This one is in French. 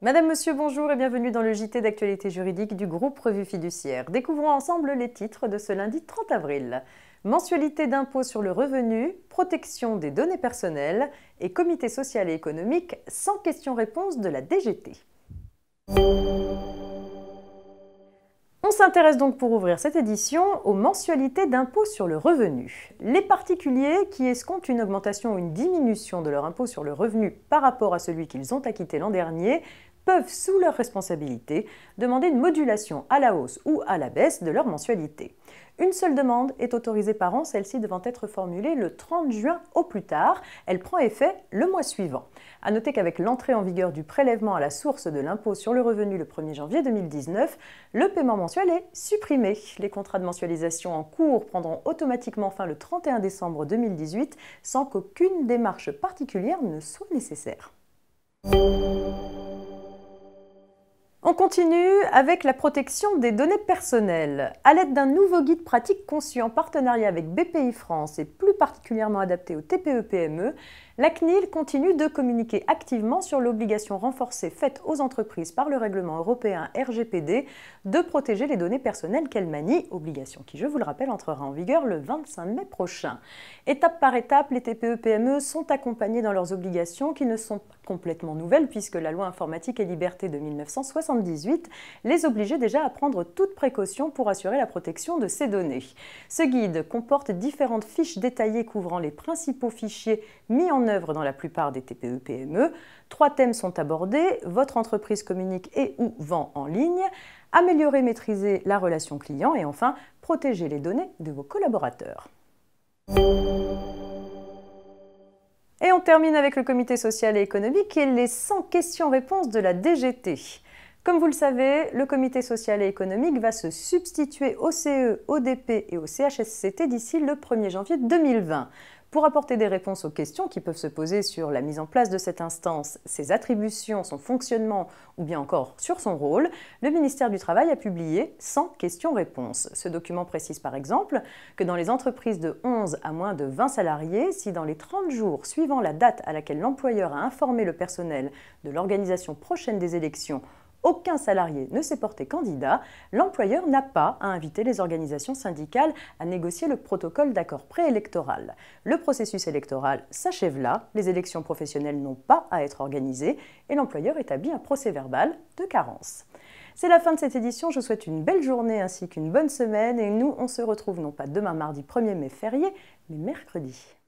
Madame, Monsieur, bonjour et bienvenue dans le JT d'actualité juridique du groupe Revue Fiduciaire. Découvrons ensemble les titres de ce lundi 30 avril. Mensualité d'impôt sur le revenu, protection des données personnelles et comité social et économique sans questions-réponses de la DGT. On s'intéresse donc pour ouvrir cette édition aux mensualités d'impôt sur le revenu. Les particuliers qui escomptent une augmentation ou une diminution de leur impôt sur le revenu par rapport à celui qu'ils ont acquitté l'an dernier peuvent, sous leur responsabilité, demander une modulation à la hausse ou à la baisse de leur mensualité. Une seule demande est autorisée par an, celle-ci devant être formulée le 30 juin au plus tard. Elle prend effet le mois suivant. A noter qu'avec l'entrée en vigueur du prélèvement à la source de l'impôt sur le revenu le 1er janvier 2019, le paiement mensuel est supprimé. Les contrats de mensualisation en cours prendront automatiquement fin le 31 décembre 2018 sans qu'aucune démarche particulière ne soit nécessaire. On continue avec la protection des données personnelles. À l'aide d'un nouveau guide pratique conçu en partenariat avec BPI France et plus particulièrement adapté aux TPE-PME, la CNIL continue de communiquer activement sur l'obligation renforcée faite aux entreprises par le règlement européen RGPD de protéger les données personnelles qu'elles manient, obligation qui, je vous le rappelle, entrera en vigueur le 25 mai prochain. Étape par étape, les TPE-PME sont accompagnées dans leurs obligations qui ne sont pas complètement nouvelles puisque la loi informatique et liberté de 1978 les obligeait déjà à prendre toutes précautions pour assurer la protection de ces données. Ce guide comporte différentes fiches détaillées couvrant les principaux fichiers mis en œuvre dans la plupart des TPE-PME. 3 thèmes sont abordés: votre entreprise communique et ou vend en ligne, améliorer et maîtriser la relation client et enfin protéger les données de vos collaborateurs. Et on termine avec le comité social et économique et les 100 questions-réponses de la DGT. Comme vous le savez, le comité social et économique va se substituer au CE, au DP et au CHSCT d'ici le 1er janvier 2020. Pour apporter des réponses aux questions qui peuvent se poser sur la mise en place de cette instance, ses attributions, son fonctionnement ou bien encore sur son rôle, le ministère du Travail a publié 100 questions-réponses. Ce document précise par exemple que dans les entreprises de 11 à moins de 20 salariés, si dans les 30 jours suivant la date à laquelle l'employeur a informé le personnel de l'organisation prochaine des élections, aucun salarié ne s'est porté candidat, l'employeur n'a pas à inviter les organisations syndicales à négocier le protocole d'accord préélectoral. Le processus électoral s'achève là, les élections professionnelles n'ont pas à être organisées et l'employeur établit un procès-verbal de carence. C'est la fin de cette édition, je vous souhaite une belle journée ainsi qu'une bonne semaine et nous on se retrouve non pas demain mardi 1er mai férié, mais mercredi.